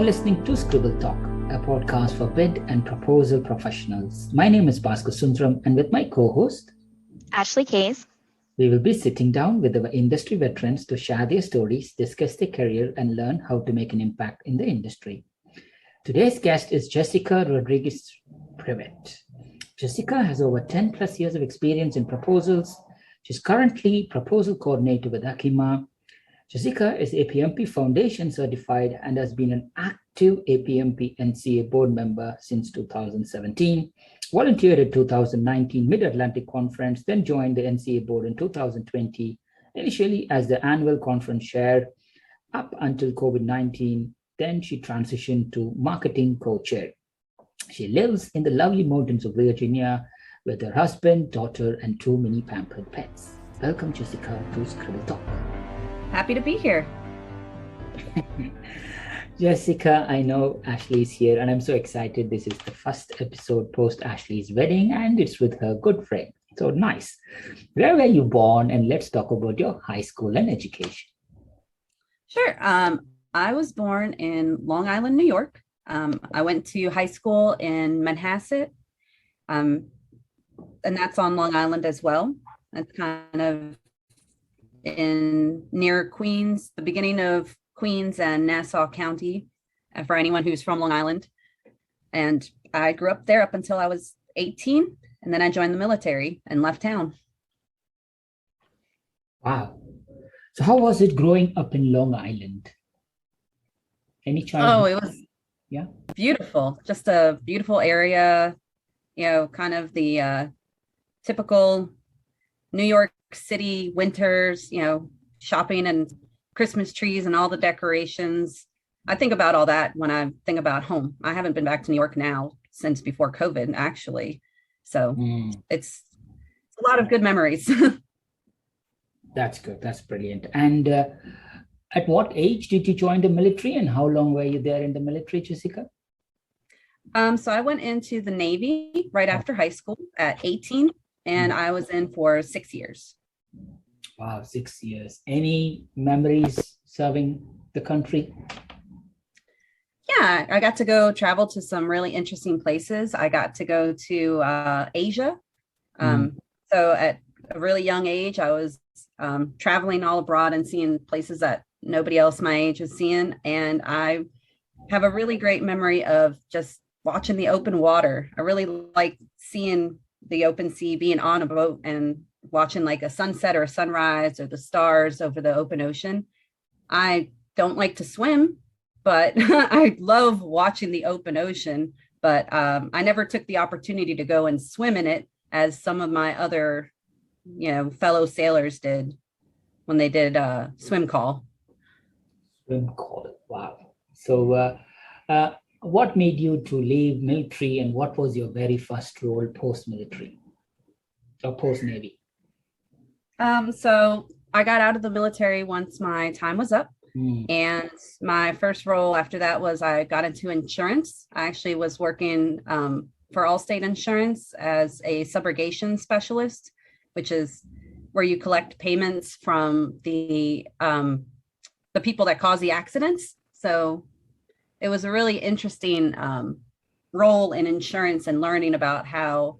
listening to Scribble Talk, a podcast for bid and proposal professionals. My name is Bhaskar Sundaram, and with my co-host, Ashley Case, we will be sitting down with our industry veterans to share their stories, discuss their career, and learn how to make an impact in the industry. Today's guest is Jessica Rodriguez-Privett. Jessica has over 10 plus years of experience in proposals. She's currently proposal coordinator with Akima. Jessica is APMP Foundation Certified and has been an active APMP NCA Board member since 2017, volunteered at 2019 Mid-Atlantic Conference, then joined the NCA Board in 2020, initially as the annual conference chair up until COVID-19. Then she transitioned to marketing co-chair. She lives in the lovely mountains of Virginia with her husband, daughter, and 2 mini pampered pets. Welcome, Jessica, to Scribble Talk. Happy to be here. Jessica, I know Ashley's here, and I'm so excited. This is the first episode post Ashley's wedding, and it's with her good friend. So nice. Where were you born? And let's talk about your high school and education. Sure. I was born in Long Island, New York. I went to high school in Manhasset, and that's on Long Island as well. That's kind of near Queens, the beginning of Queens and Nassau County, for anyone who's from Long Island. And I grew up there up until I was 18, and then I joined the military and left town. Wow. So how was it growing up in Long Island? Any childhood? Oh, it was beautiful. Just a beautiful area, kind of the typical New York City winters, shopping and Christmas trees and all the decorations. I think about all that when I think about home. I haven't been back to New York now since before COVID, actually. So it's a lot of good memories. That's good. That's brilliant. And at what age did you join the military, and how long were you there in the military, Jessica? So I went into the Navy right after high school at 18, and I was in for 6 years. Wow, 6 years. Any memories serving the country? Yeah, I got to go travel to some really interesting places. I got to go to Asia. So at a really young age, I was traveling all abroad and seeing places that nobody else my age was seeing. And I have a really great memory of just watching the open water. I really like seeing the open sea, being on a boat and watching like a sunset or a sunrise or the stars over the open ocean. I don't like to swim, but I love watching the open ocean. But I never took the opportunity to go and swim in it as some of my other, fellow sailors did when they did swim call. Swim call. Wow. So what made you to leave military, and what was your very first role post-military or post-Navy? So I got out of the military once my time was up. And my first role after that was I got into insurance. I actually was working for Allstate Insurance as a subrogation specialist, which is where you collect payments from the people that cause the accidents. So it was a really interesting role in insurance and learning about how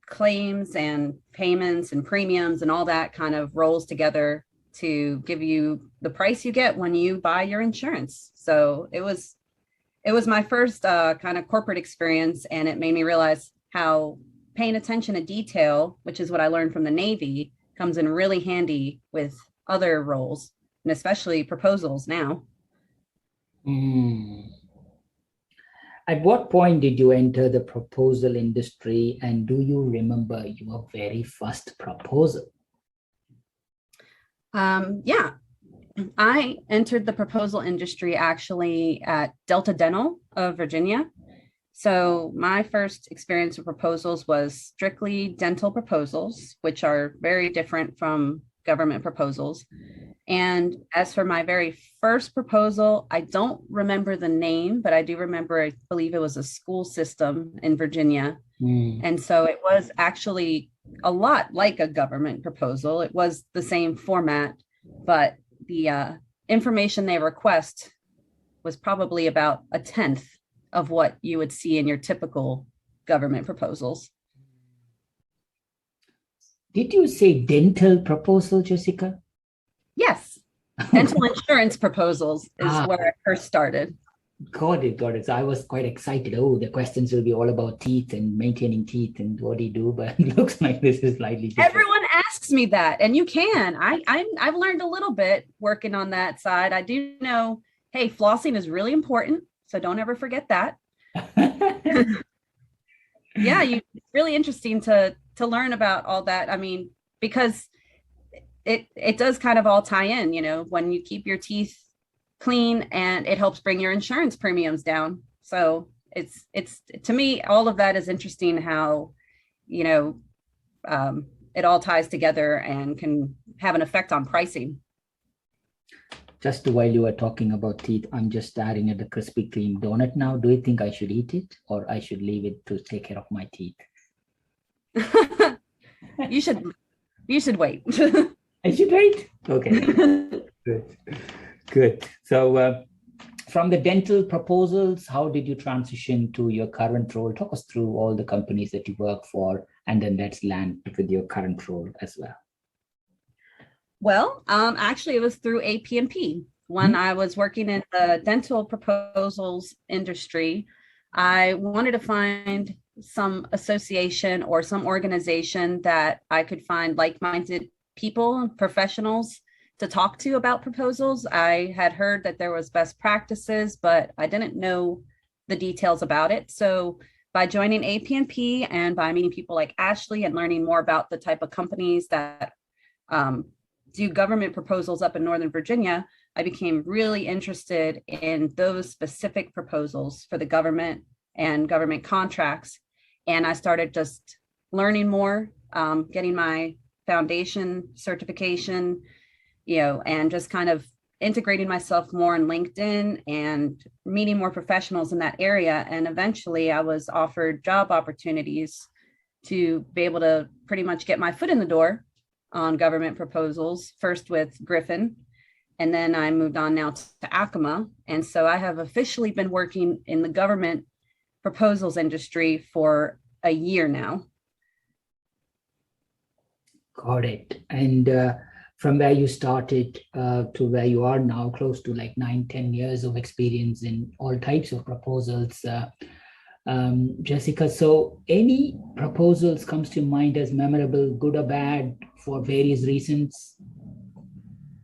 claims and payments and premiums and all that kind of rolls together to give you the price you get when you buy your insurance. So it was my first kind of corporate experience, and it made me realize how paying attention to detail, which is what I learned from the Navy, comes in really handy with other roles, and especially proposals now. At what point did you enter the proposal industry, and do you remember your very first proposal? Yeah, I entered the proposal industry actually at Delta Dental of Virginia. So my first experience with proposals was strictly dental proposals, which are very different from government proposals. And as for my very first proposal, I don't remember the name, but I do remember, I believe it was a school system in Virginia. And so it was actually a lot like a government proposal. It was the same format, but the information they request was probably about a tenth of what you would see in your typical government proposals. Did you say dental proposal, Jessica? Yes. Dental insurance proposals is where I first started. Got it, got it. So I was quite excited. Oh, the questions will be all about teeth and maintaining teeth and what do you do? But it looks like this is slightly different. Everyone asks me that, and you can. I've learned a little bit working on that side. I do know, hey, flossing is really important, so don't ever forget that. Yeah, it's really interesting to learn about all that. I mean, because it does kind of all tie in, you know, when you keep your teeth clean, and it helps bring your insurance premiums down. So it's to me, all of that is interesting how, you know, it all ties together and can have an effect on pricing. Just while you were talking about teeth, I'm just staring at the Krispy Kreme donut now. Do you think I should eat it or I should leave it to take care of my teeth? You should wait. I should wait? Okay. Good. So from the dental proposals, how did you transition to your current role? Talk us through all the companies that you work for, and then let's land with your current role as well. Well, actually, it was through APMP. When I was working in the dental proposals industry, I wanted to find some association or some organization that I could find like-minded people and professionals to talk to about proposals. I had heard that there was best practices, but I didn't know the details about it. So by joining APMP and by meeting people like Ashley and learning more about the type of companies that do government proposals up in Northern Virginia, I became really interested in those specific proposals for the government and government contracts. And I started just learning more, getting my foundation certification, you know, and just kind of integrating myself more in LinkedIn and meeting more professionals in that area. And eventually I was offered job opportunities to be able to pretty much get my foot in the door on government proposals, first with Griffin, and then I moved on now to Akima. And so I have officially been working in the government proposals industry for a year now. Got it. And from where you started to where you are now, close to like 9-10 years of experience in all types of proposals. Jessica, so any proposals comes to mind as memorable, good or bad, for various reasons?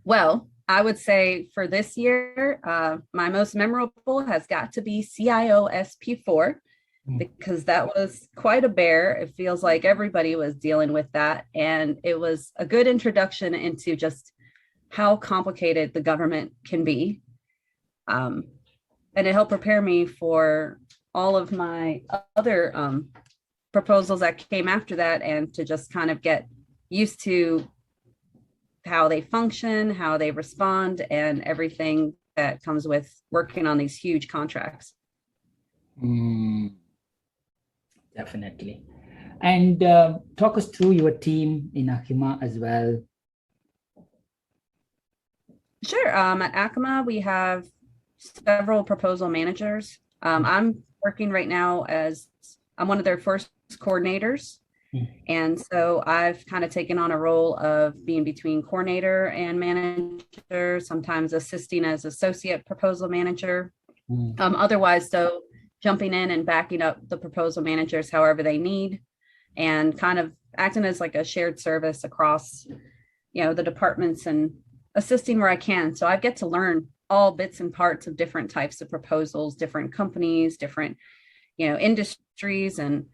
Well, I would say for this year, my most memorable has got to be CIO SP4, because that was quite a bear. It feels like everybody was dealing with that. And it was a good introduction into just how complicated the government can be. And it helped prepare me for all of my other proposals that came after that, and to just kind of get used to how they function, how they respond, and everything that comes with working on these huge contracts. Definitely. And talk us through your team in Akima as well. Sure. At Akima, we have several proposal managers. I'm working right now as I'm one of their first coordinators. And so I've kind of taken on a role of being between coordinator and manager, sometimes assisting as associate proposal manager. Otherwise, though, jumping in and backing up the proposal managers however they need, and kind of acting as like a shared service across, you know, the departments and assisting where I can. So I get to learn all bits and parts of different types of proposals, different companies, different, you know, industries. And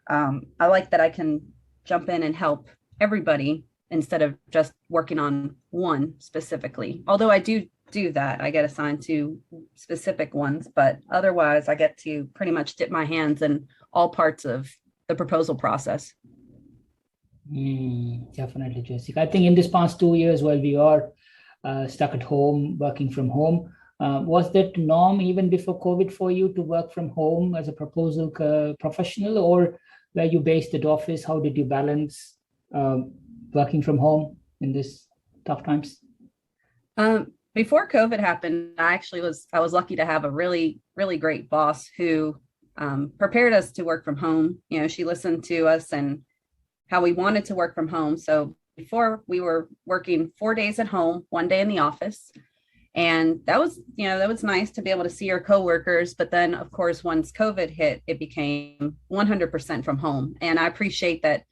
I like that I can jump in and help everybody instead of just working on one specifically. Although I do that, I get assigned to specific ones, but otherwise I get to pretty much dip my hands in all parts of the proposal process. Definitely, Jessica. I think in this past 2 years, while we are stuck at home, working from home, was that norm even before COVID for you to work from home as a proposal professional, or were you based at office? How did you balance working from home in this tough times? Before COVID happened, I was lucky to have a really, really great boss who prepared us to work from home. You know, she listened to us and how we wanted to work from home. So before we were working 4 days at home, 1 day in the office. And that was, you know, that was nice to be able to see our coworkers. But then, of course, once COVID hit, it became 100% from home. And I appreciate that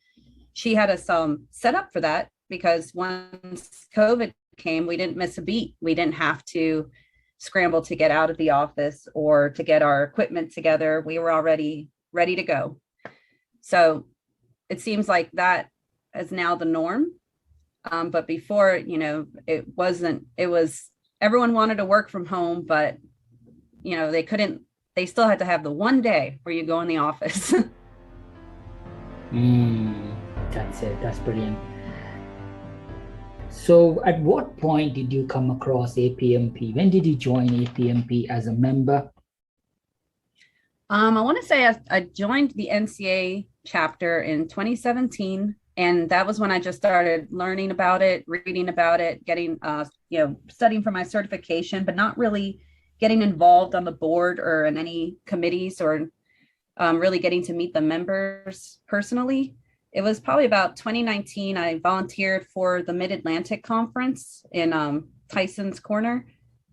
she had us set up for that, because once COVID came, we didn't miss a beat. We didn't have to scramble to get out of the office or to get our equipment together. We were already ready to go. So it seems like that is now the norm. But before, you know, it wasn't, it was, everyone wanted to work from home, but, you know, they still had to have the 1 day where you go in the office. That's it. That's brilliant. So at what point did you come across APMP? When did you join APMP as a member? I want to say I joined the NCA chapter in 2017. And that was when I just started learning about it, reading about it, getting, studying for my certification, but not really getting involved on the board or in any committees, or really getting to meet the members personally. It was probably about 2019. I volunteered for the Mid-Atlantic Conference in Tyson's Corner,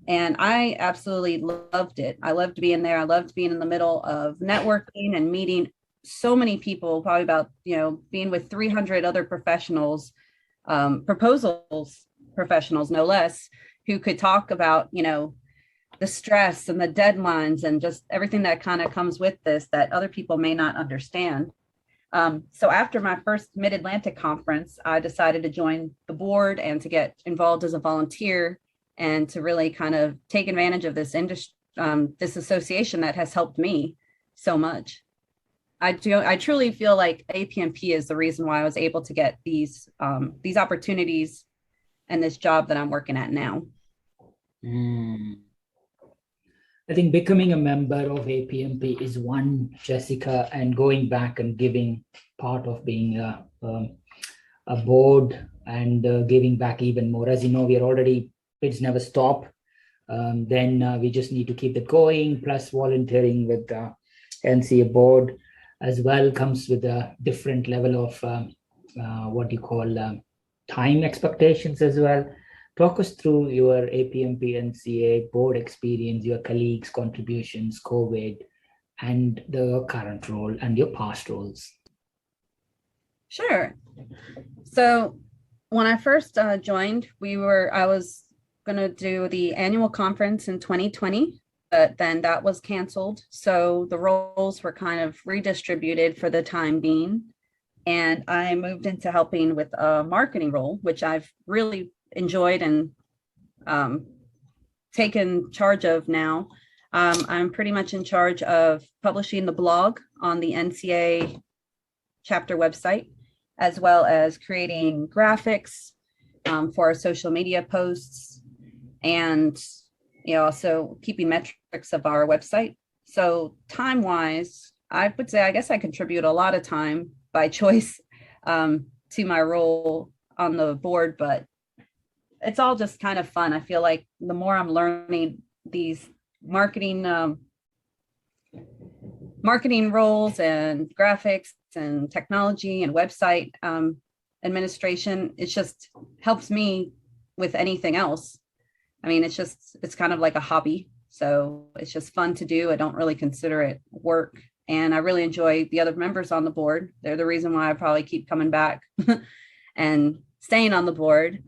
and I absolutely loved it. I loved being there. I loved being in the middle of networking and meeting so many people, probably about, being with 300 other professionals, proposals professionals, no less, who could talk about, the stress and the deadlines and just everything that kind of comes with this that other people may not understand. So after my first Mid-Atlantic conference, I decided to join the board and to get involved as a volunteer and to really kind of take advantage of this industry, this association that has helped me so much. I truly feel like APMP is the reason why I was able to get these opportunities and this job that I'm working at now. I think becoming a member of APMP is one, Jessica, and going back and giving part of being a board and giving back even more. As you know, we are already, it's never stop. Then we just need to keep it going, plus volunteering with the NCA Board as well comes with a different level of time expectations as well. Talk us through your APMP NCA board experience, your colleagues' contributions, COVID, and the current role and your past roles. Sure. So when I first joined, I was going to do the annual conference in 2020, but then that was canceled. So the roles were kind of redistributed for the time being. And I moved into helping with a marketing role, which I've really enjoyed and taken charge of now. I'm pretty much in charge of publishing the blog on the NCA chapter website, as well as creating graphics for our social media posts, and also keeping metrics of our website. So time-wise, I would say I guess I contribute a lot of time by choice to my role on the board, but it's all just kind of fun. I feel like the more I'm learning these marketing roles and graphics and technology and website administration, it just helps me with anything else. I mean, it's kind of like a hobby. So it's just fun to do. I don't really consider it work. And I really enjoy the other members on the board. They're the reason why I probably keep coming back and staying on the board.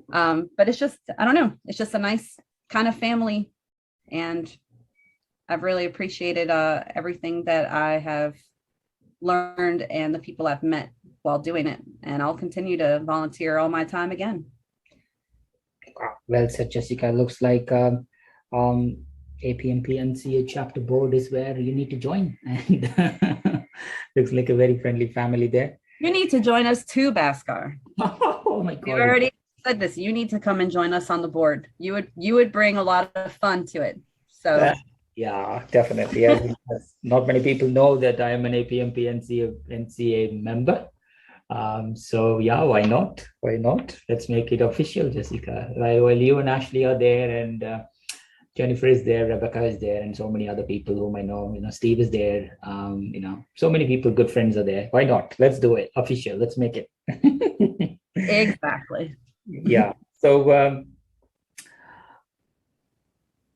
But it's just, I don't know, it's just a nice kind of family. And I've really appreciated everything that I have learned and the people I've met while doing it. And I'll continue to volunteer all my time again. Well said, Jessica. Looks like APMP NCA chapter board is where you need to join. And looks like a very friendly family there. You need to join us too, Bhaskar. Oh my God. You already said this. You need to come and join us on the board. You would bring a lot of fun to it. So yeah, definitely. Not many people know that I am an APMP NCA member. So yeah, why not? Why not? Let's make it official, Jessica. While you and Ashley are there, and Jennifer is there, Rebecca is there, and so many other people whom I know. Steve is there. So many people, good friends are there. Why not? Let's do it official. Let's make it. Exactly. Yeah. So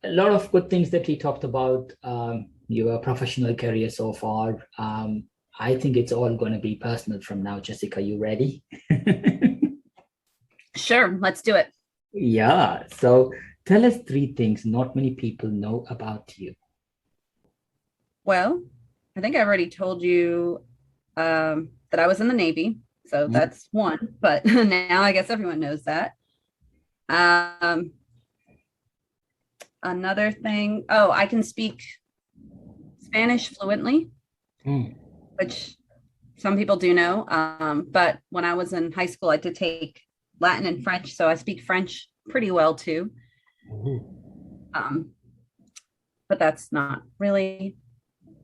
a lot of good things that we talked about. Your professional career so far. I think it's all going to be personal from now. Jessica, you ready? Sure, let's do it. Yeah. So tell us 3 things not many people know about you. Well, I think I already told you that I was in the Navy. So that's one, but now I guess everyone knows that. Another thing, I can speak Spanish fluently, which some people do know. But when I was in high school, I did take Latin and French, so I speak French pretty well too. But that's not really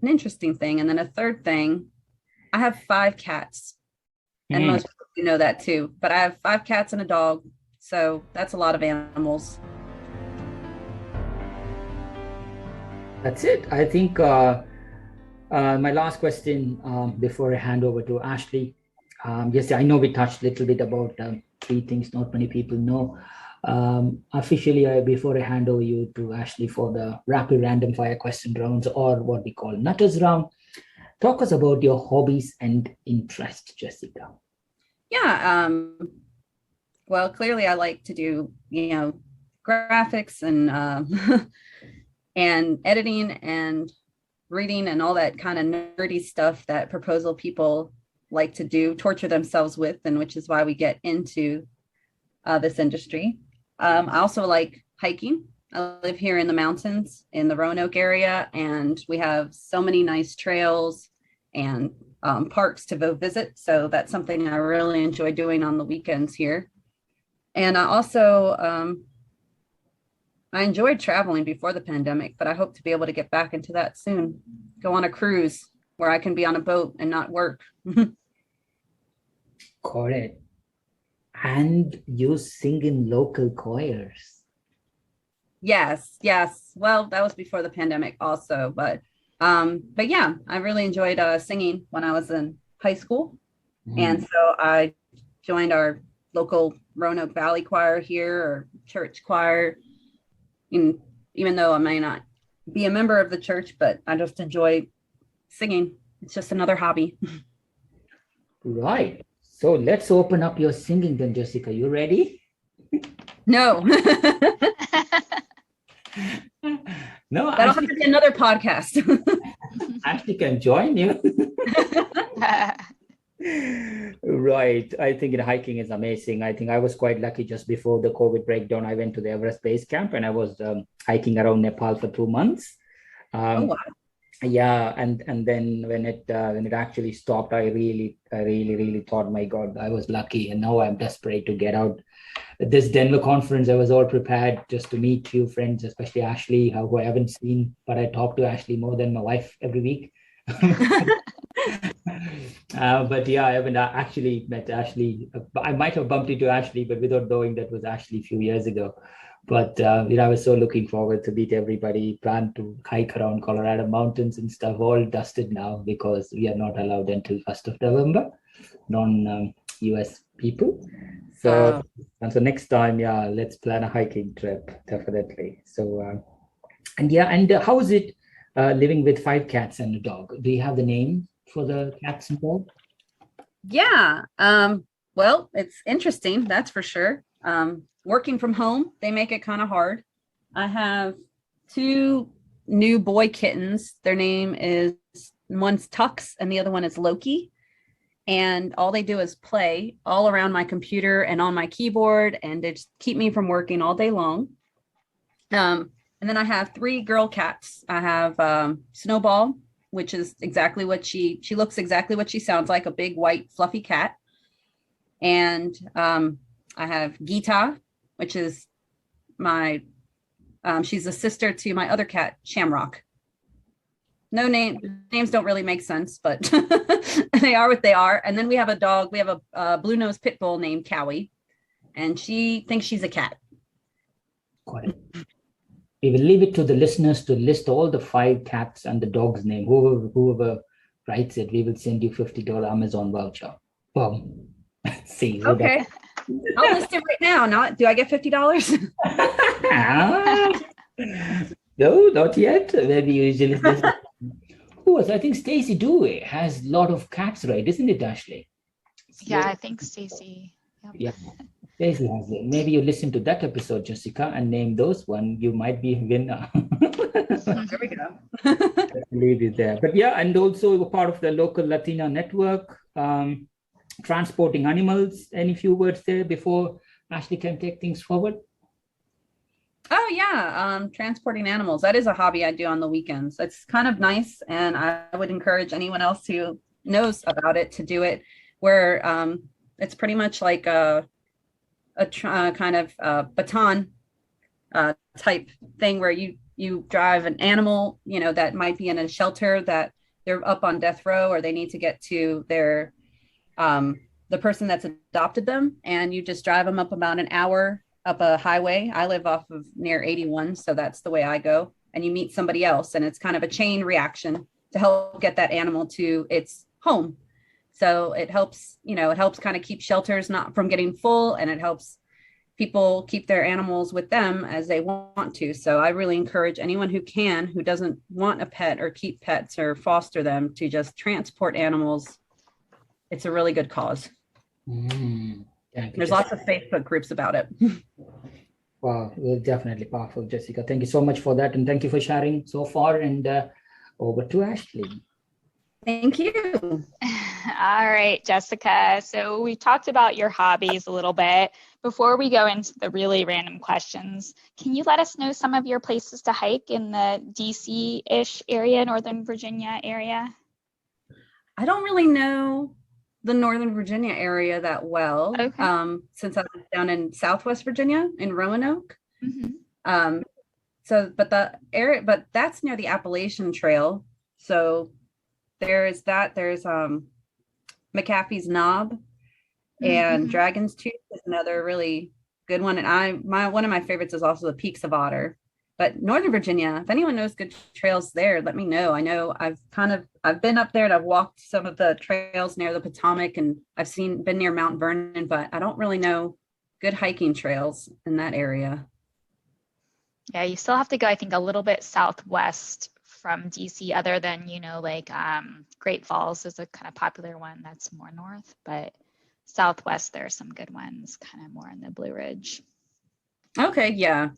an interesting thing. And then a third thing, I have 5 cats, and most people do know that too. But I have 5 cats and a dog, so that's a lot of animals. That's it. I think my last question before I hand over to Ashley. Yes, I know we touched a little bit about 3 things not many people know. Officially, before I hand over you to Ashley for the rapid random fire question rounds, or what we call Nutters round, talk us about your hobbies and interests, Jessica. Yeah. Well, clearly I like to do, graphics and and editing and reading and all that kind of nerdy stuff that proposal people like to do, torture themselves with, and which is why we get into this industry. I also like hiking. I live here in the mountains in the Roanoke area, and we have so many nice trails and parks to go visit. So that's something I really enjoy doing on the weekends here. And I also, I enjoyed traveling before the pandemic, but I hope to be able to get back into that soon. Go on a cruise where I can be on a boat and not work. Correct. And you sing in local choirs. Yes. Well, that was before the pandemic also, but yeah, I really enjoyed singing when I was in high school. And so I joined our local Roanoke Valley choir here, or church choir. And even though I may not be a member of the church, but I just enjoy singing. It's just another hobby. Right. So let's open up your singing then, Jessica. You ready? No. No, that'll have to be another podcast. Ashley can join you. Right. I think hiking is amazing. I think I was quite lucky. Just before the COVID breakdown, I went to the Everest Base Camp, and I was hiking around Nepal for 2 months. Oh, wow. Yeah, and then when it actually stopped, I really thought, my God, I was lucky, and now I'm desperate to get out. This Denver conference, I was all prepared just to meet few friends, especially Ashley, who I haven't seen, but I talk to Ashley more than my wife every week. But yeah, I haven't actually met Ashley. I might have bumped into Ashley, but without knowing that was Ashley a few years ago. But I was so looking forward to meet everybody. Plan to hike around Colorado mountains and stuff. All dusted now because we are not allowed until 1st of November, non-US people. So next time, yeah, let's plan a hiking trip, definitely. So and how is it living with 5 cats and a dog? Do you have the name for the cats and dog? Yeah. Well, it's interesting, that's for sure. Working from home, they make it kind of hard. I have 2 new boy kittens. Their name is, one's Tux and the other one is Loki. And all they do is play all around my computer and on my keyboard, and they just keep me from working all day long. And then I have 3 girl cats. I have Snowball, which is exactly what she looks exactly what she sounds like, a big white fluffy cat. And I have Gita, which is she's a sister to my other cat, Shamrock. names don't really make sense, but they are what they are. And then we have a dog. We have a blue-nosed pit bull named Cowie, and she thinks she's a cat. Got it. We will leave it to the listeners to list all the 5 cats and the dog's name. Whoever writes it, we will send you $50 Amazon voucher. Boom. See. Okay. I'll list it right now. Do I get $50? No, not yet. Maybe usually. Who was? I think Stacy Dewey has a lot of cats, right? Isn't it, Ashley? Yeah, I think Stacy. Yep. Yeah. Stacy has it. Maybe you listen to that episode, Jessica, and name those one. You might be a winner. There we go. Leave it there. But yeah, and also a part of the local Latina network, transporting animals. Any few words there before Ashley can take things forward? Oh yeah, transporting animals. That is a hobby I do on the weekends. It's kind of nice, and I would encourage anyone else who knows about it to do it. Where it's pretty much like a kind of baton type thing, where you drive an animal, that might be in a shelter that they're up on death row, or they need to get to their the person that's adopted them, and you just drive them up about an hour up a highway. I live off of near 81, so that's the way I go. And you meet somebody else, and it's kind of a chain reaction to help get that animal to its home. So it helps kind of keep shelters not from getting full, and it helps people keep their animals with them as they want to. So I really encourage anyone who doesn't want a pet or keep pets or foster them, to just transport animals. It's a really good cause. There's lots of Facebook groups about it. Wow, definitely powerful, Jessica. Thank you so much for that. And thank you for sharing so far. And over to Ashley. Thank you. All right, Jessica. So we talked about your hobbies a little bit. Before we go into the really random questions, can you let us know some of your places to hike in the DC-ish area, Northern Virginia area? I don't really know the Northern Virginia area that well, okay. Since I was down in Southwest Virginia in Roanoke. Mm-hmm. But that's near the Appalachian Trail. So there's McAfee's Knob, and Dragon's Tooth is another really good one. And one of my favorites is also the Peaks of Otter. But Northern Virginia, if anyone knows good trails there, let me know. I know I've been up there, and I've walked some of the trails near the Potomac, and I've been near Mount Vernon, but I don't really know good hiking trails in that area. Yeah, you still have to go, I think, a little bit southwest from DC, other than, Great Falls is a kind of popular one that's more north, but southwest, there are some good ones kind of more in the Blue Ridge. Okay, yeah.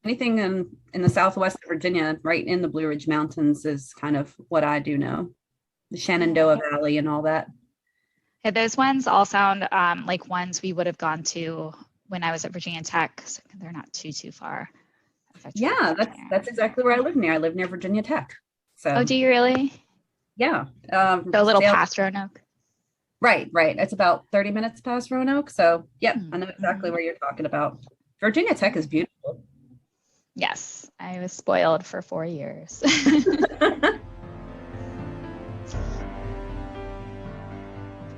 Anything in the southwest of Virginia, right in the Blue Ridge Mountains, is kind of what I do know. The Shenandoah Valley and all that. Yeah, those ones all sound like ones we would have gone to when I was at Virginia Tech. So they're not too far. Yeah, that's exactly where I live near. I live near Virginia Tech. So. Oh, do you really? Yeah. So a little past Roanoke. Right. It's about 30 minutes past Roanoke. So, yeah, I know exactly where you're talking about. Virginia Tech is beautiful. Yes, I was spoiled for 4 years.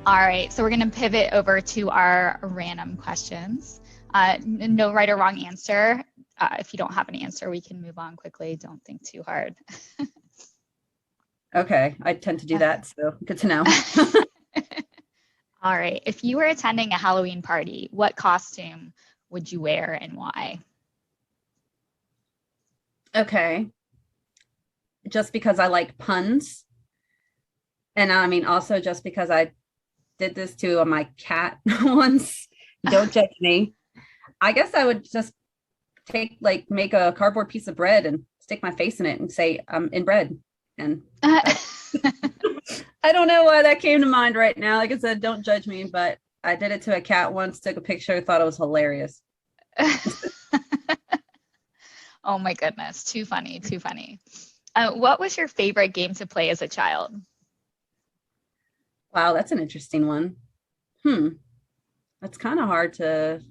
All right, so we're going to pivot over to our random questions. No right or wrong answer. If you don't have an answer, we can move on quickly. Don't think too hard. Okay, I tend to do that, so good to know. All right, if you were attending a Halloween party, what costume would you wear and why? Okay. Just because I like puns. And I mean, also just because I did this to my cat once. Don't judge me. I guess I would just make a cardboard piece of bread and stick my face in it and say, I'm in bread. And I don't know why that came to mind right now. Like I said, don't judge me, but I did it to a cat once, took a picture, thought it was hilarious. Oh my goodness. Too funny. What was your favorite game to play as a child? Wow, that's an interesting one. That's kind of hard to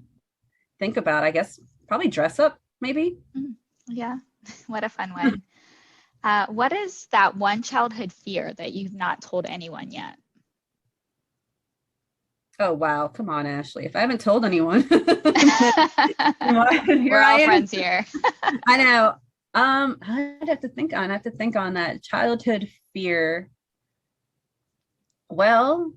think about. I guess probably dress up, maybe. Yeah, what a fun one. What is that one childhood fear that you've not told anyone yet? Oh, wow. Come on, Ashley. If I haven't told anyone, We're all friends here. I know. I'd have to think on that childhood fear. Well,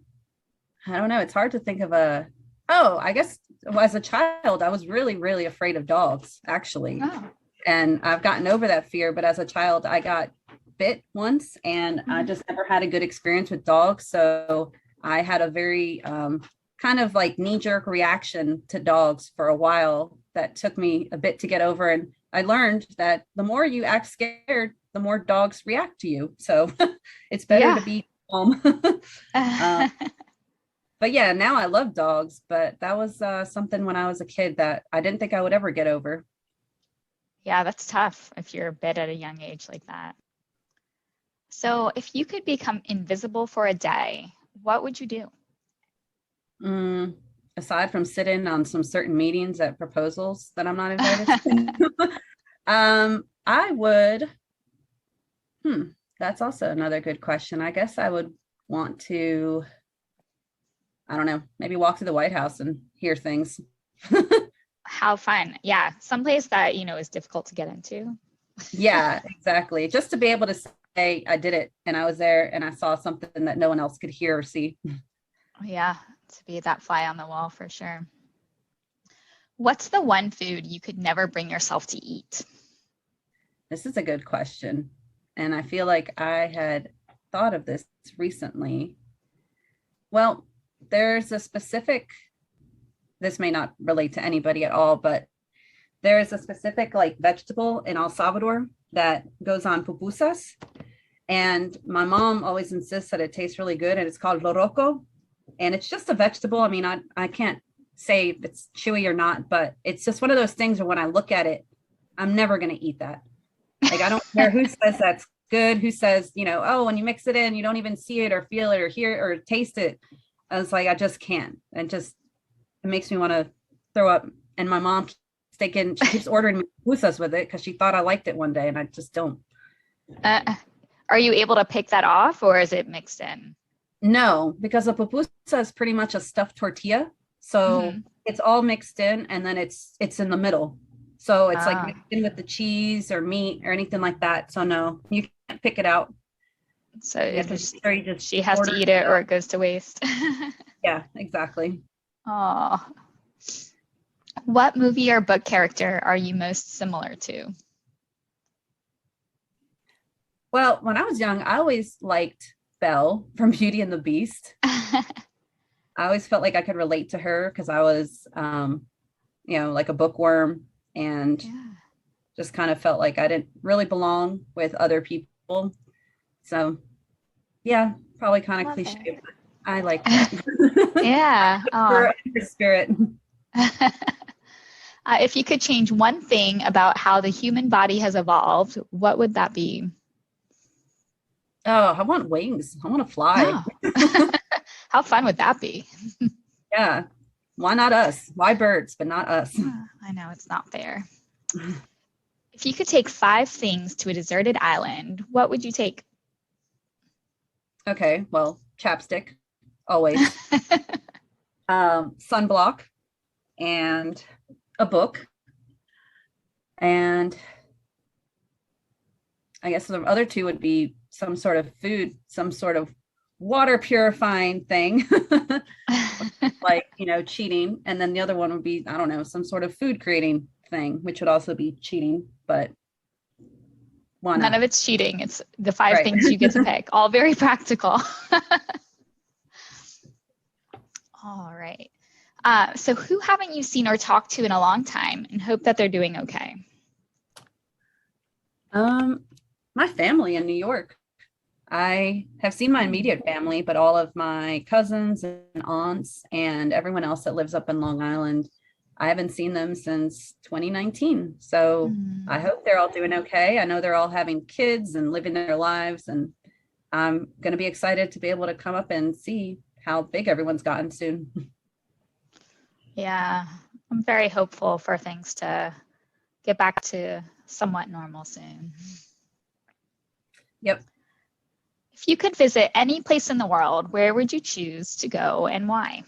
I don't know. It's hard to think of I guess as a child, I was really, really afraid of dogs, actually. Oh. And I've gotten over that fear. But as a child, I got bit once and I just never had a good experience with dogs. So I had a very kind of like knee-jerk reaction to dogs for a while that took me a bit to get over. And I learned that the more you act scared, the more dogs react to you. So it's better to be calm. But yeah, now I love dogs, but that was something when I was a kid that I didn't think I would ever get over. Yeah, that's tough if you're bit at a young age like that. So if you could become invisible for a day, what would you do? Aside from sitting on some certain meetings at proposals that I'm not invited to, I would, that's also another good question. I guess I would want to, I don't know, maybe walk to the White House and hear things. How fun. Yeah. Someplace that, is difficult to get into. Yeah, exactly. Just to be able to say I did it and I was there and I saw something that no one else could hear or see. Yeah. To be that fly on the wall for sure. What's the one food you could never bring yourself to eat? This is a good question. And I feel like I had thought of this recently. Well, there's a specific, this may not relate to anybody at all, but there is a specific like vegetable in El Salvador that goes on pupusas. And my mom always insists that it tastes really good and it's called loroco. And it's just a vegetable. I mean, I can't say if it's chewy or not, but it's just one of those things where when I look at it, I'm never going to eat that. Like, I don't care who says that's good, who says, oh, when you mix it in, you don't even see it or feel it or hear it or taste it. I was like, I just can't. And just, it makes me want to throw up. And my mom she keeps ordering me pupusas with it because she thought I liked it one day and I just don't. Are you able to pick that off or is it mixed in? No, because a pupusa is pretty much a stuffed tortilla. So it's all mixed in and then it's in the middle. So it's like mixed in with the cheese or meat or anything like that. So no, you can't pick it out. So she has to eat it or it goes to waste. Yeah, exactly. Oh. What movie or book character are you most similar to? Well, when I was young, I always liked Belle from Beauty and the Beast. I always felt like I could relate to her because I was, like a bookworm and just kind of felt like I didn't really belong with other people. So, yeah, probably kind of cliche, but I like that. Yeah. Her spirit. If you could change one thing about how the human body has evolved, what would that be? Oh, I want wings. I want to fly. Oh. How fun would that be? Yeah. Why not us? Why birds, but not us? I know, it's not fair. If you could take 5 things to a deserted island, what would you take? Okay, well, chapstick, always. Sunblock and a book. And I guess the other 2 would be some sort of food, some sort of water purifying thing, like, cheating. And then the other one would be, I don't know, some sort of food creating thing, which would also be cheating, but why not? None of it's cheating. It's the 5 things you get to pick, all very practical. All right. So who haven't you seen or talked to in a long time and hope that they're doing okay? My family in New York. I have seen my immediate family, but all of my cousins and aunts and everyone else that lives up in Long Island, I haven't seen them since 2019. So I hope they're all doing okay. I know they're all having kids and living their lives, and I'm going to be excited to be able to come up and see how big everyone's gotten soon. Yeah, I'm very hopeful for things to get back to somewhat normal soon. Yep. If you could visit any place in the world, where would you choose to go and why?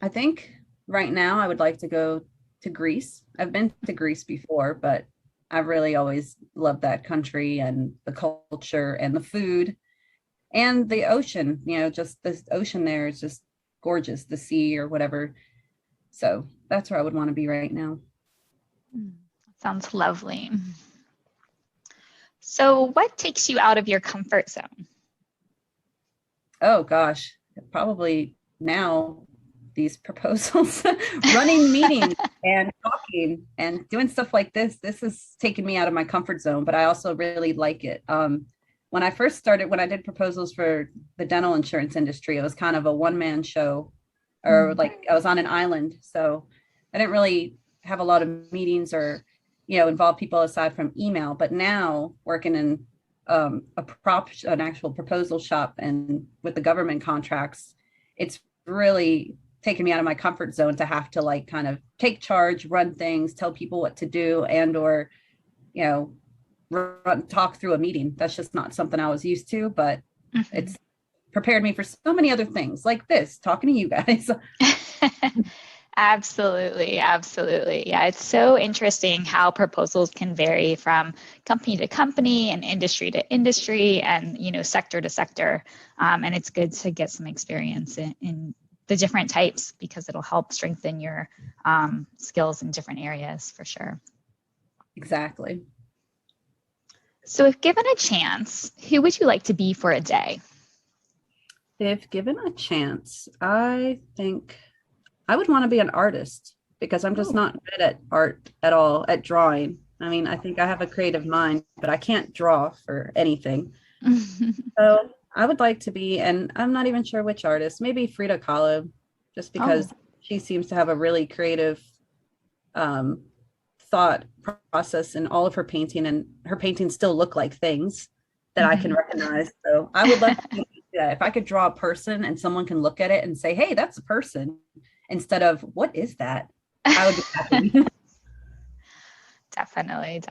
I think right now I would like to go to Greece. I've been to Greece before, but I really always loved that country and the culture and the food and the ocean. Just the ocean there is just gorgeous, the sea or whatever. So that's where I would want to be right now. Sounds lovely. So what takes you out of your comfort zone? Oh gosh, probably now these proposals, running meetings and talking and doing stuff like this. This has taken me out of my comfort zone, but I also really like it. When I first started, when I did proposals for the dental insurance industry, it was kind of a one-man show, or like I was on an island. So I didn't really have a lot of meetings or, involve people aside from email. But now working in an actual proposal shop and with the government contracts, it's really taken me out of my comfort zone to have to like kind of take charge, run things, tell people what to do, and or, talk through a meeting. That's just not something I was used to, but it's prepared me for so many other things like this, talking to you guys. Absolutely. Yeah, it's so interesting how proposals can vary from company to company and industry to industry and, sector to sector. And it's good to get some experience in the different types because it'll help strengthen your skills in different areas for sure. Exactly. So if given a chance, who would you like to be for a day? If given a chance, I think I would want to be an artist because I'm just not good at art at all, at drawing. I mean, I think I have a creative mind, but I can't draw for anything. So I would like to be, and I'm not even sure which artist, maybe Frida Kahlo, just because she seems to have a really creative thought process in all of her painting, and her paintings still look like things that I can recognize. So I would love to do that. If I could draw a person and someone can look at it and say, hey, that's a person, instead of what is that? I would be happy. Definitely.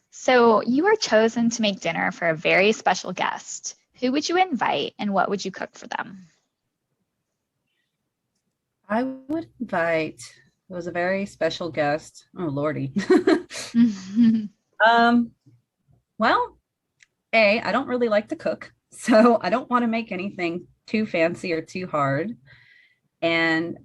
So you are chosen to make dinner for a very special guest. Who would you invite and what would you cook for them? I would invite, it was a very special guest. Oh, Lordy. Well, I don't really like to cook, so I don't want to make anything too fancy or too hard. And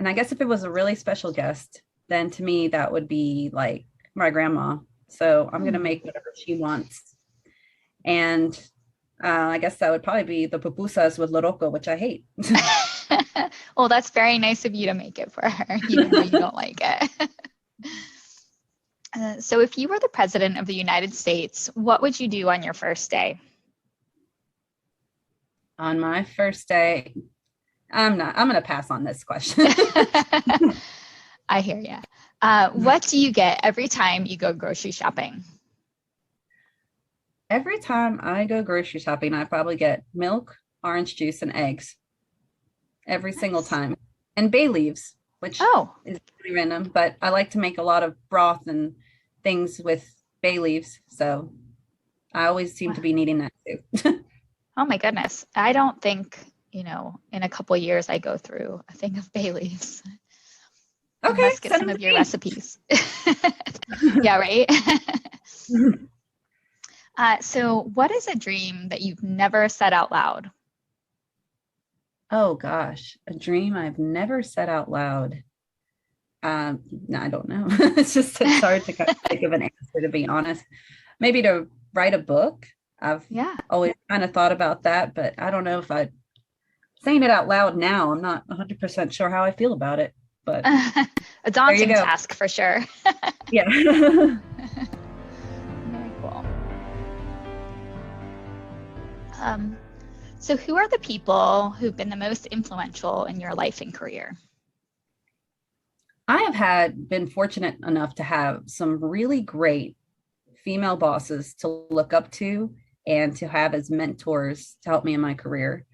I guess if it was a really special guest, then to me, that would be like my grandma. So I'm going to make whatever she wants. And I guess that would probably be the pupusas with loroco, which I hate. Well, that's very nice of you to make it for her, even though you don't like it. So if you were the president of the United States, what would you do on your first day? On my first day, I'm going to pass on this question. I hear you. What do you get every time you go grocery shopping? Every time I go grocery shopping, I probably get milk, orange juice, and eggs. Every single time. And bay leaves, which is pretty random, but I like to make a lot of broth and things with bay leaves. So I always seem to be needing that too. Oh my goodness. I don't think, in a couple of years I go through a thing of bay leaves. Okay. Let's get some of your recipes. Yeah, right? So what is a dream that you've never said out loud? Oh gosh, a dream I've never said out loud. No, I don't know. It's hard to kind of think of an answer, to be honest. Maybe to write a book. I've always kind of thought about that, but I don't know if saying it out loud now, I'm not 100% sure how I feel about it. But a daunting task for sure. Yeah. Very cool. So who are the people who've been the most influential in your life and career? I have been fortunate enough to have some really great female bosses to look up to and to have as mentors to help me in my career.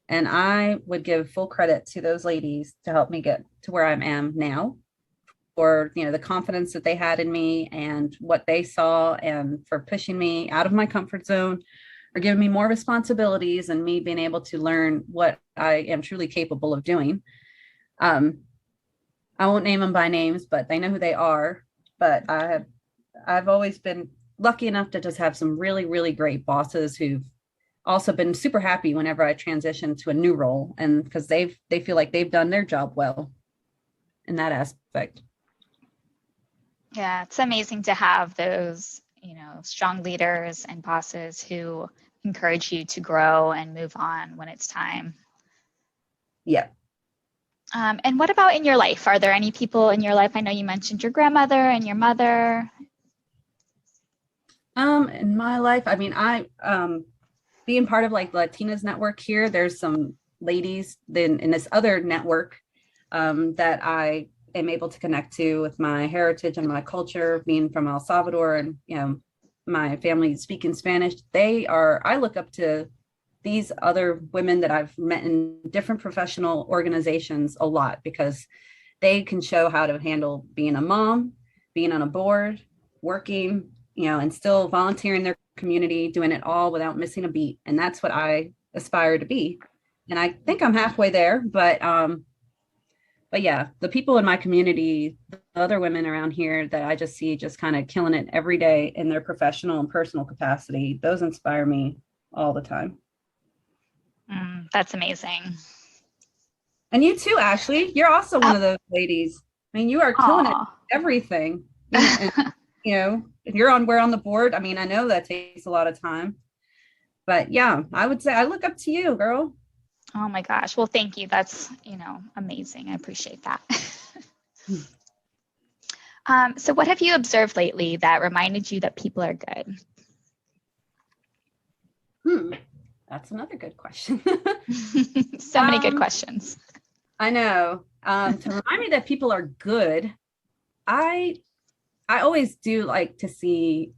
And I would give full credit to those ladies to help me get to where I am now for, the confidence that they had in me and what they saw, and for pushing me out of my comfort zone or giving me more responsibilities and me being able to learn what I am truly capable of doing. I won't name them by names, but they know who they are. But I've always been lucky enough to just have some really, really great bosses who've also been super happy whenever I transition to a new role, and because they feel like they've done their job well in that aspect. Yeah, it's amazing to have those, strong leaders and bosses who encourage you to grow and move on when it's time. Yeah. And what about in your life? Are there any people in your life? I know you mentioned your grandmother and your mother. In my life, I mean, being part of like Latinas network here, there's some ladies then in this other network that I am able to connect to with my heritage and my culture, being from El Salvador, and my family speaking Spanish. I look up to these other women that I've met in different professional organizations a lot, because they can show how to handle being a mom, being on a board, working, and still volunteering their community, doing it all without missing a beat. And that's what I aspire to be. And I think I'm halfway there, but yeah, the people in my community, the other women around here that I just see just kind of killing it every day in their professional and personal capacity, those inspire me all the time. That's amazing. And you too, Ashley. You're also one of those ladies. I mean, you are killing it everything. And, we're on the board. I mean, I know that takes a lot of time, but yeah, I would say I look up to you, girl. Oh my gosh. Well, thank you. That's, amazing. I appreciate that. So what have you observed lately that reminded you that people are good? That's another good question. So many good questions. I know. To remind me that people are good, I always do like to see,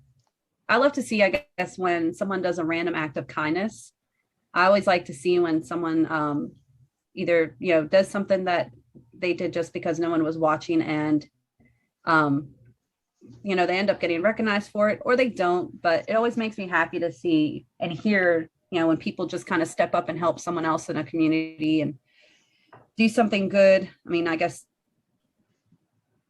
I love to see, I guess, when someone does a random act of kindness. I always like to see when someone either, does something that they did just because no one was watching, and, they end up getting recognized for it, or they don't. But it always makes me happy to see and hear, when people just kind of step up and help someone else in a community and do something good. I mean, I guess,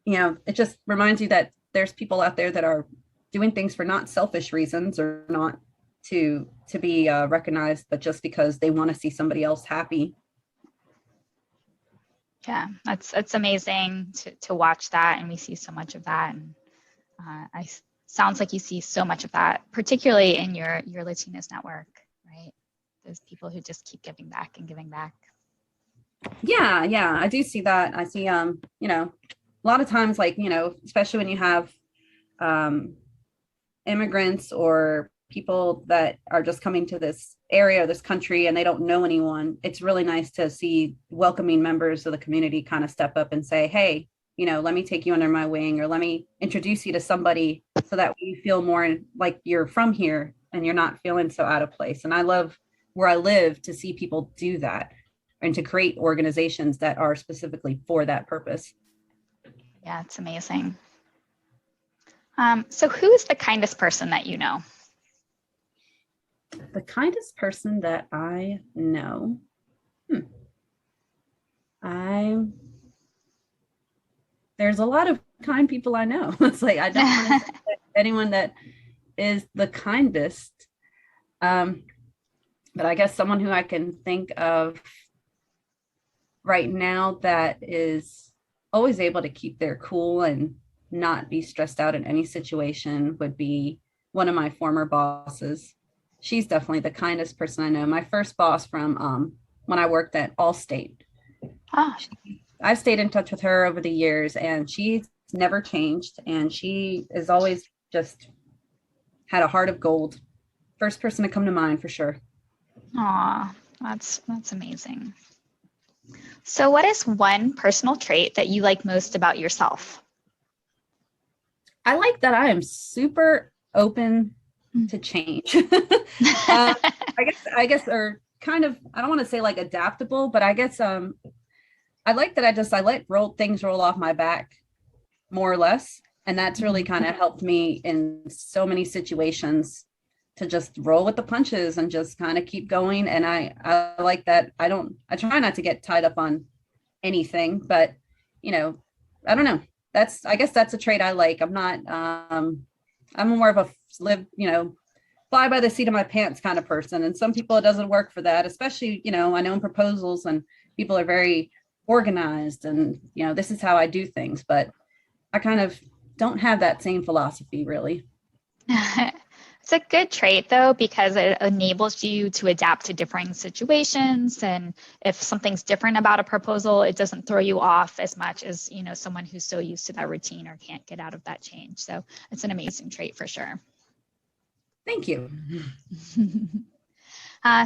it just reminds you that there's people out there that are doing things for not selfish reasons, or not to be recognized, but just because they want to see somebody else happy. Yeah, that's amazing to watch that, and we see so much of that. And sounds like you see so much of that, particularly in your Latinas network, right? Those people who just keep giving back and giving back. Yeah, I do see that. I see, a lot of times, like, especially when you have immigrants or people that are just coming to this area, this country, and they don't know anyone, it's really nice to see welcoming members of the community kind of step up and say, hey, let me take you under my wing, or let me introduce you to somebody, so that you feel more like you're from here and you're not feeling so out of place. And I love where I live to see people do that, and to create organizations that are specifically for that purpose. Yeah, it's amazing. So who is the kindest person that you know? The kindest person that I know? There's a lot of kind people I know. It's like, I don't want to say anyone that is the kindest. But I guess someone who I can think of right now that is always able to keep their cool and not be stressed out in any situation would be one of my former bosses. She's definitely the kindest person I know. My first boss from when I worked at Allstate. I've stayed in touch with her over the years, and she's never changed. And she is always just had a heart of gold. First person to come to mind for sure. Aw, that's amazing. So what is one personal trait that you like most about yourself? I like that I am super open to change. I guess, or kind of, I don't want to say like adaptable, but I guess I like that I let things roll off my back more or less. And that's really kind of helped me in so many situations to just roll with the punches and just kind of keep going. And I like that. I try not to get tied up on anything, but I don't know. I guess that's a trait I like. I'm not, I'm more of a fly by the seat of my pants kind of person. And some people, it doesn't work for that, especially, I know in proposals and people are very organized and, this is how I do things, but I kind of don't have that same philosophy really. It's a good trait though, because it enables you to adapt to differing situations. And if something's different about a proposal, it doesn't throw you off as much as, someone who's so used to that routine or can't get out of that change. So it's an amazing trait for sure. Thank you.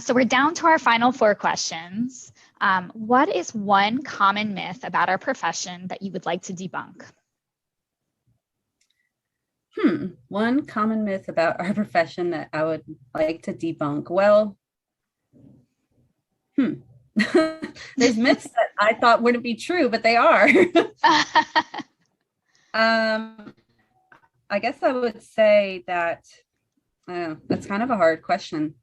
So we're down to our final 4 questions. What is one common myth about our profession that you would like to debunk? One common myth about our profession that I would like to debunk. Well, there's myths that I thought wouldn't be true, but they are. I guess I would say that that's kind of a hard question.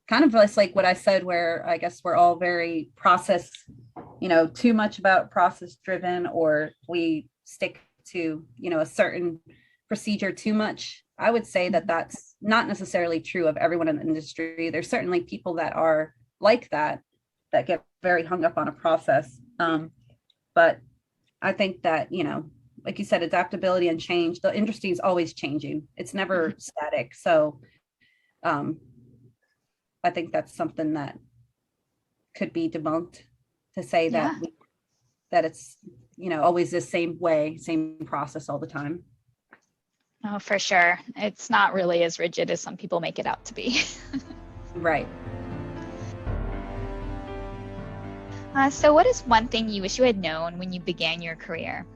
Kind of just like what I said, where I guess we're all very process, too much about process driven, or we stick to, a certain procedure too much. I would say that that's not necessarily true of everyone in the industry. There's certainly people that are like that get very hung up on a process. But I think that, like you said, adaptability and change, the industry is always changing. It's never static. So I think that's something that could be debunked, to say that it's, always the same way, same process all the time. Oh, for sure. It's not really as rigid as some people make it out to be. Right. So what is one thing you wish you had known when you began your career?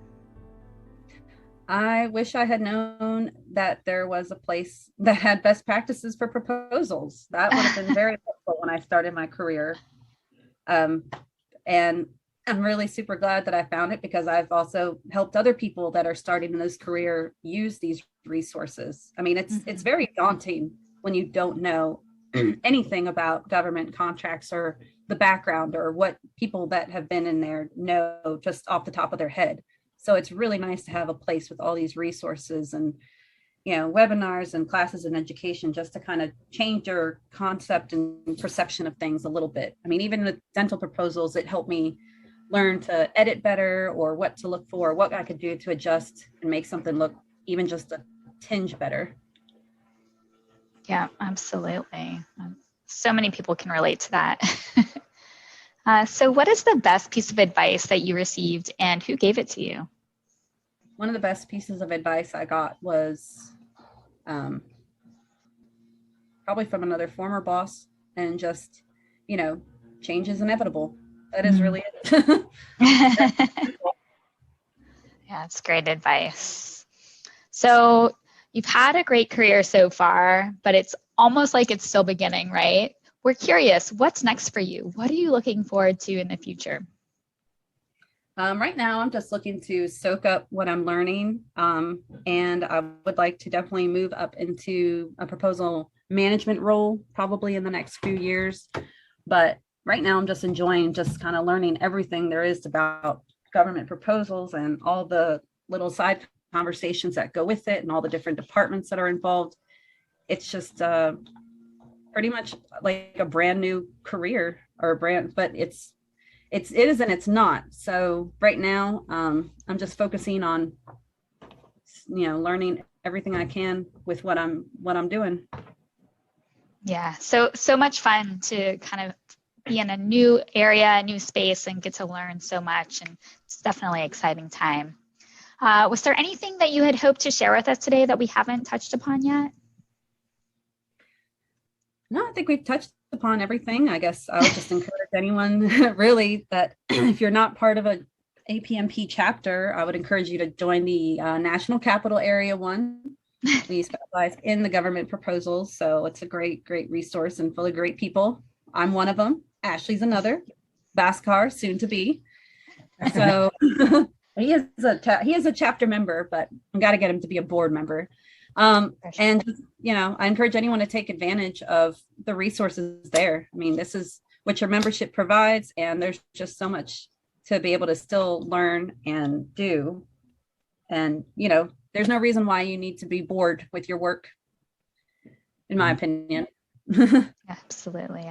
I wish I had known that there was a place that had best practices for proposals. That would have been very helpful when I started my career. And I'm really super glad that I found it, because I've also helped other people that are starting in this career use these resources. I mean, it's very daunting when you don't know anything about government contracts or the background or what people that have been in there know just off the top of their head. So it's really nice to have a place with all these resources and, webinars and classes and education, just to kind of change your concept and perception of things a little bit. I mean, even with dental proposals, it helped me learn to edit better, or what to look for, what I could do to adjust and make something look even just a tinge better. Yeah, absolutely. So many people can relate to that. So what is the best piece of advice that you received, and who gave it to you? One of the best pieces of advice I got was probably from another former boss, and just, change is inevitable. That is really it. Yeah, it's great advice. So you've had a great career so far, but it's almost like it's still beginning, right? We're curious, what's next for you? What are you looking forward to in the future? Right now, I'm just looking to soak up what I'm learning. And I would like to definitely move up into a proposal management role, probably in the next few years. But right now, I'm just enjoying just kind of learning everything there is about government proposals and all the little side conversations that go with it and all the different departments that are involved. It's just pretty much like a brand new career, or a brand, but it is and it's not. So right now, I'm just focusing on, learning everything I can with what I'm doing. Yeah, so much fun to kind of be in a new area, a new space, and get to learn so much. And it's definitely an exciting time. Was there anything that you had hoped to share with us today that we haven't touched upon yet? No, I think we've touched upon everything. I guess I would just encourage anyone really that if you're not part of a APMP chapter, I would encourage you to join the National Capital Area one. We specialize in the government proposals. So it's a great resource and full of great people. I'm one of them. Ashley's another. Bhaskar, soon to be. So He is a chapter member, but I got to get him to be a board member. And I encourage anyone to take advantage of the resources there. I mean, this is what your membership provides, and there's just so much to be able to still learn and do. And there's no reason why you need to be bored with your work, in my opinion. Absolutely.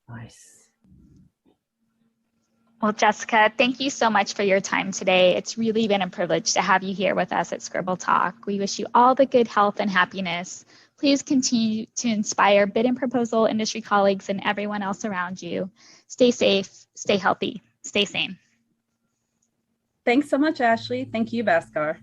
Nice. Well, Jessica, thank you so much for your time today. It's really been a privilege to have you here with us at Scribble Talk. We wish you all the good health and happiness. Please continue to inspire bid and proposal industry colleagues and everyone else around you. Stay safe, stay healthy, stay sane. Thanks so much, Ashley. Thank you, Bhaskar.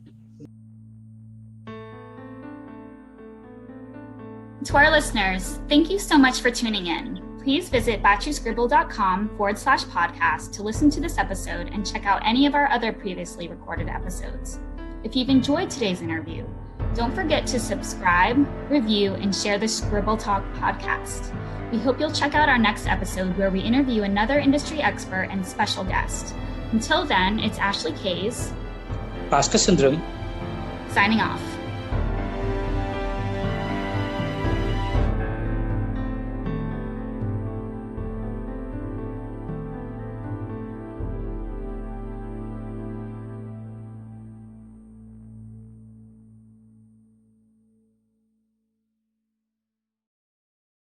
To our listeners, thank you so much for tuning in. Please visit batchyscribble.com/podcast to listen to this episode and check out any of our other previously recorded episodes. If you've enjoyed today's interview, don't forget to subscribe, review, and share the Scribble Talk podcast. We hope you'll check out our next episode where we interview another industry expert and special guest. Until then, it's Ashley Kays, Bhaskar Sundram, signing off.